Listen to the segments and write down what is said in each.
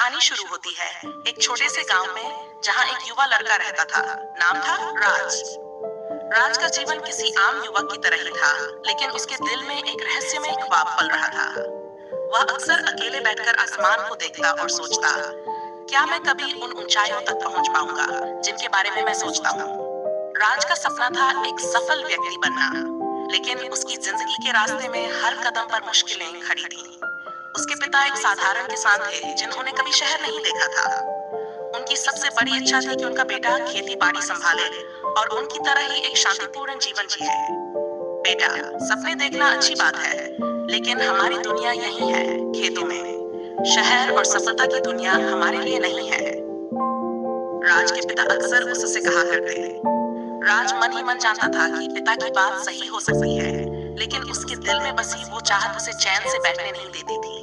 कहानी शुरू होती है एक छोटे से गांव में जहां एक युवा लड़का रहता था। नाम था राज। राज का जीवन किसी आम युवक की तरह ही था, लेकिन उसके दिल में एक रहस्यमय ख्वाब पल रहा था। वह अक्सर अकेले बैठकर आसमान को देखता और सोचता, क्या मैं कभी उन ऊंचाइयों तक पहुंच पाऊंगा जिनके बारे में मैं सोचता हूँ। राज का सपना था एक सफल व्यक्ति बनना, लेकिन उसकी जिंदगी के रास्ते में हर कदम पर मुश्किलें खड़ी थीं। उसके पिता एक साधारण किसान थे जिन्होंने कभी शहर नहीं देखा था। उनकी सबसे बड़ी इच्छा थी कि उनका बेटा खेती बाड़ी संभाले और उनकी तरह ही एक शांतिपूर्ण जीवन जिए। बेटा, सपने देखना अच्छी बात है, लेकिन हमारी दुनिया यही है, खेतों में। शहर और सफलता की दुनिया हमारे लिए नहीं है। राज के पिता अक्सर उससे कहा करते थे। राज मन ही मन जानता था कि पिता की बात सही हो सकती है, लेकिन उसके दिल में बसी वो चाहत उसे चैन से बैठने नहीं देती थी।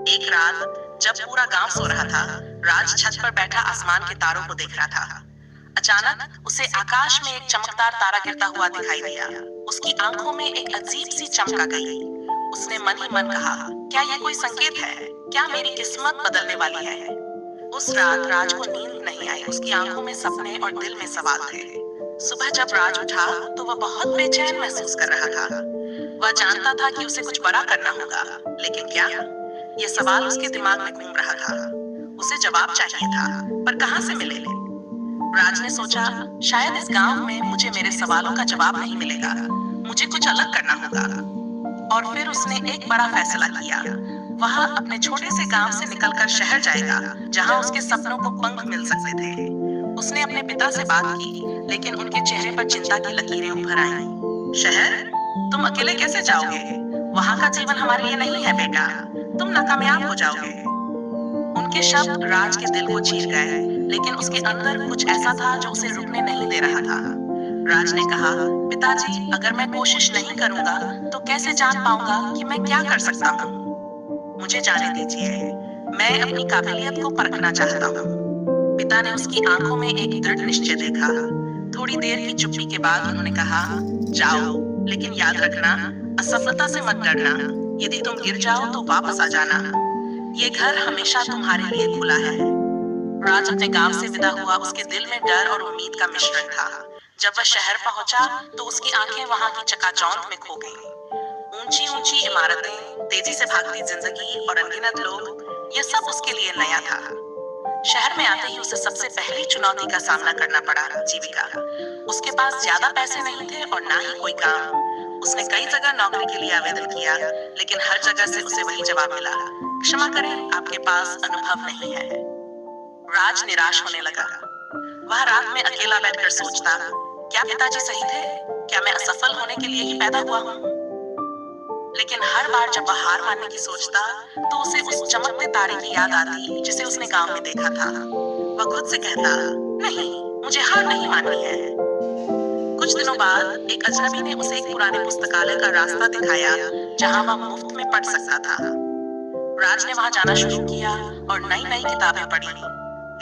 एक रात जब पूरा गांव सो रहा था, राज छत पर बैठा आसमान के तारों को देख रहा था। अचानक उसे आकाश में एक चमकदार तारा गिरता हुआ दिखाई दिया। उसकी आंखों में एक अजीब सी चमक आ गई। उसने मन ही मन कहा, क्या यह कोई संकेत है? क्या मेरी किस्मत बदलने वाली है? उस रात राज को नींद नहीं आई। उसकी आंखों में सपने और दिल में सवाल थे। सुबह जब राज उठा तो वह बहुत बेचैन महसूस कर रहा था। वह जानता था कि उसे कुछ बड़ा करना होगा, लेकिन क्या? यह सवाल उसके दिमाग में घूम रहा था। उसे जवाब चाहिए था, पर कहां से मिले? राज ने सोचा, शायद इस गांव में मुझे मेरे सवालों का जवाब नहीं मिलेगा। मुझे कुछ अलग करना होगा। और फिर उसने एक बड़ा फैसला किया। वह अपने छोटे से गांव से निकलकर शहर जाएगा, जहां उसके सपनों को पंख मिल सकते थे। उसने अपने पिता से बात की, लेकिन उनके चेहरे पर चिंता की लकीरें उभर आईं। शहर? तुम अकेले कैसे जाओगे? वहां का जीवन हमारे लिए नहीं है बेटा। तुम नाकामयाब हो जाओगे। उनके शब्द राज के दिल को चीर गए, लेकिन उसके अंदर कुछ ऐसा था जो उसे रुकने नहीं दे रहा था। राज ने कहा, पिताजी, अगर मैं कोशिश नहीं करूंगा तो कैसे जान पाऊंगा कि मैं क्या कर सकता हूँ? मुझे जाने दीजिए, मैं अपनी काबिलियत को परखना चाहता हूँ। पिता ने उसकी आंखों में एक दृढ़ निश्चय देखा। थोड़ी देर की चुप्पी के बाद उन्होंने कहा, जाओ, लेकिन याद रखना, असफलता से मत डरना। यदि तुम गिर जाओ तो वापस आ जाना। ये घर हमेशा तुम्हारे लिए खुला है। राज अपने गांव से विदा हुआ। उसके दिल में डर और उम्मीद का मिश्रण था। जब वह शहर पहुंचा तो उसकी आंखें वहां की चकाचौंध में खो गईं। ऊंची ऊंची इमारतें, तेजी से भागती जिंदगी और अनगिनत लोग, ये सब उसके लिए नया था। शहर में आते ही उसे सबसे पहली चुनौती का सामना करना पड़ा, जीविका। उसके पास ज्यादा पैसे नहीं थे और ना ही कोई काम। उसने कई जगह नौकरी के लिए आवेदन किया, लेकिन हर जगह से उसे वही जवाब मिला, क्षमा करें, आपके पास अनुभव नहीं है। राज निराश होने लगा। वह रात में अकेला बैठकर सोचता, क्या पिताजी सही थे? क्या मैं असफल होने के लिए ही पैदा हुआ हूँ? लेकिन हर बार जब वह हार मानने की सोचता तो उसे उस चमकते तारे की याद आती जिसे उसने गांव में देखा था। वह खुद से कहता, नहीं, मुझे हार नहीं माननी है। कुछ दिनों बाद एक अजनबी ने उसे एक पुराने पुस्तकालय का रास्ता दिखाया, जहां वह मुफ्त में पढ़ सकता था। राज ने वहां जाना शुरू किया और नई नई किताबें पढ़ी,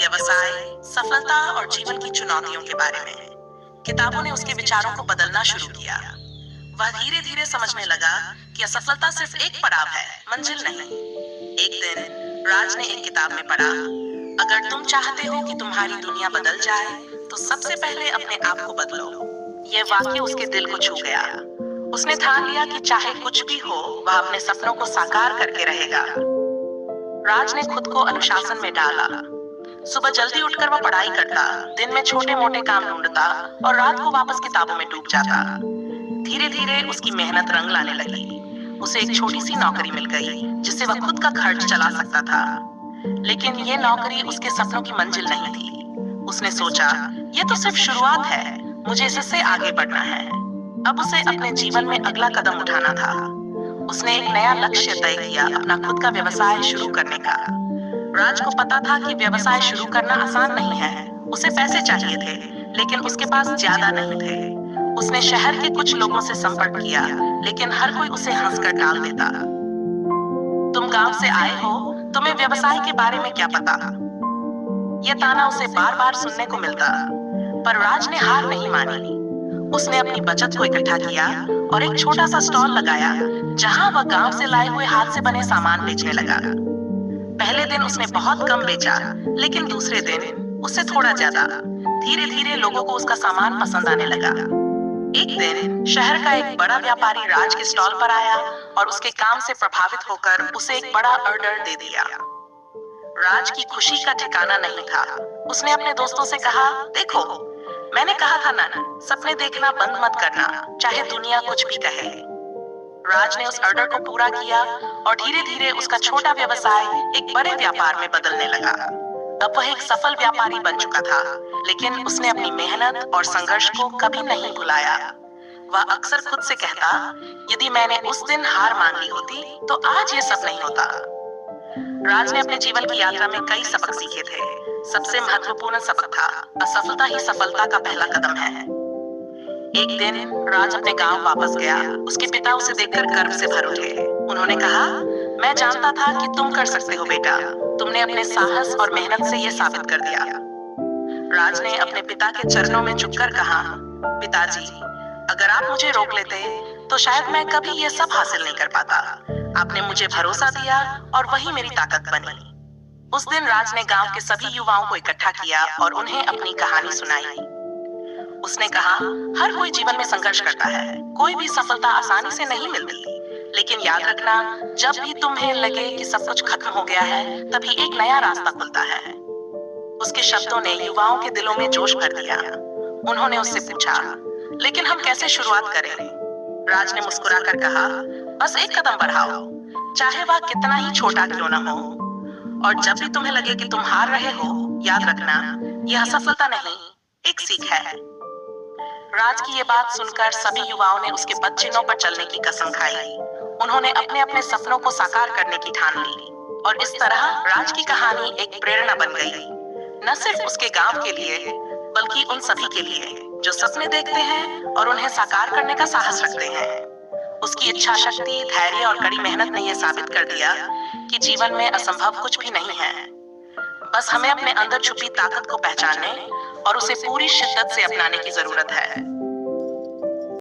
व्यवसाय, सफलता और जीवन की चुनौतियों के बारे में। किताबों ने उसके विचारों को बदलना शुरू किया। वह धीरे धीरे समझने लगा कि असफलता सिर्फ एक पड़ाव है, मंजिल नहीं। एक दिन राज ने एक किताब में पढ़ा, अगर तुम चाहते हो कि तुम्हारी दुनिया बदल जाए तो सबसे पहले अपने आप को बदलो। यह वाक्य उसके दिल को छू गया। उसने ठान लिया कि चाहे कुछ भी हो, वह अपने सपनों को साकार करके रहेगा। राज ने खुद को अनुशासन में डाला। सुबह जल्दी उठकर वह पढ़ाई करता, दिन में छोटे मोटे काम ढूंढता और रात को वापस किताबों में डूब जाता। धीरे धीरे उसकी मेहनत रंग लाने लगी। उसे एक छोटी सी नौकरी मिल गई, जिससे वह खुद का खर्च चला सकता था। लेकिन यह नौकरी उसके सपनों की मंजिल नहीं थी। उसने सोचा, यह तो सिर्फ शुरुआत है, मुझे इससे आगे बढ़ना है। अब उसे अपने जीवन में अगला कदम उठाना था। उसने एक नया लक्ष्य तय किया, अपना खुद का व्यवसाय शुरू करने का। राज को पता था कि व्यवसाय शुरू करना आसान नहीं है। उसे पैसे चाहिए थे, लेकिन उसके पास ज्यादा नहीं थे। उसने शहर के कुछ लोगों से संपर्क किया, लेकिन हर कोई उसे हंसकर टाल देता। तुम गांव से आए हो, तुम्हें व्यवसाय के बारे में क्या पता? यह ताना उसे बार बार सुनने को मिलता। पर राज ने हार नहीं मानी। उसने अपनी बचत को इकट्ठा किया और एक छोटा सा स्टॉल लगाया, जहां वह गांव से लाए हुए हाथ से बने सामान बेचने लगा। पहले दिन उसने बहुत कम बेचा, लेकिन दूसरे दिन उससे थोड़ा ज्यादा। धीरे धीरे लोगों को उसका सामान पसंद आने लगा। एक दिन शहर का एक बड़ा व्यापारी राज के स्टॉल पर आया और उसके काम से प्रभावित होकर उसे एक बड़ा ऑर्डर दे दिया। राज की खुशी का ठिकाना नहीं था। उसने अपने दोस्तों से कहा, देखो, मैंने कहा था ना, सपने देखना बंद मत करना, चाहे दुनिया कुछ भी कहे। राज ने उस ऑर्डर को पूरा किया और धीरे धीरे उसका छोटा व्यवसाय एक बड़े व्यापार में बदलने लगा। अब वह एक सफल व्यापारी बन चुका था, लेकिन उसने अपनी मेहनत और संघर्ष को कभी नहीं भुलाया। वह अक्सर खुद से कहता, यदि मैंने उस दिन हार मान ली होती तो आज ये सब नहीं होता। राज ने अपने जीवन की यात्रा में कई सबक सीखे थे। सबसे महत्वपूर्ण सबक था, असफलता ही सफलता का पहला कदम है। एक दिन राज अपने गांव वापस गया। उसके पिता उसे देखकर गर्व से भर उठे। उन्होंने कहा, मैं जानता था कि तुम कर सकते हो बेटा। तुमने अपने साहस और मेहनत से यह साबित कर दिया। राज ने अपने पिता के चरणों में झुककर कहा, पिताजी, अगर आप मुझे रोक लेते तो शायद मैं कभी यह सब हासिल नहीं कर पाता। आपने मुझे भरोसा दिया और वही मेरी ताकत बनी। उस दिन राज ने गांव के सभी युवाओं को इकट्ठा किया और उन्हें अपनी कहानी सुनाई। उसने कहा, हर कोई जीवन में संघर्ष करता है। कोई भी सफलता आसानी से नहीं मिलती, लेकिन याद रखना, जब भी तुम्हें लगे कि सब कुछ खत्म हो गया है, तभी एक नया रास्ता खुलता है। उसके शब्दों ने युवाओं के दिलों में जोश भर दिया। उन्होंने उससे पूछा, लेकिन हम कैसे शुरुआत करें? राज ने मुस्कुराकर कहा, बस एक कदम बढ़ाओ, चाहे वह कितना ही छोटा क्यों न हो। और जब भी तुम्हें लगे कि तुम हार रहे हो, याद रखना, यह असफलता नहीं, एक सीख है। राज की ये बात सुनकर सभी युवाओं ने उसके पदचिन्हों पर चलने की कसम खाई। उन्होंने अपने अपने सपनों को साकार करने की ठान ली और इस तरह राज की कहानी एक प्रेरणा बन गई, न सिर्फ उसके गांव के लिए, बल्कि उन सभी के लिए जो सपने देखते हैं और उन्हें साकार करने का साहस रखते हैं। उसकी इच्छा शक्ति, धैर्य और कड़ी मेहनत ने यह साबित कर दिया कि जीवन में असंभव कुछ भी नहीं है। बस हमें अपने अंदर छुपी ताकत को पहचानने और उसे पूरी शिद्दत से अपनाने की जरूरत है।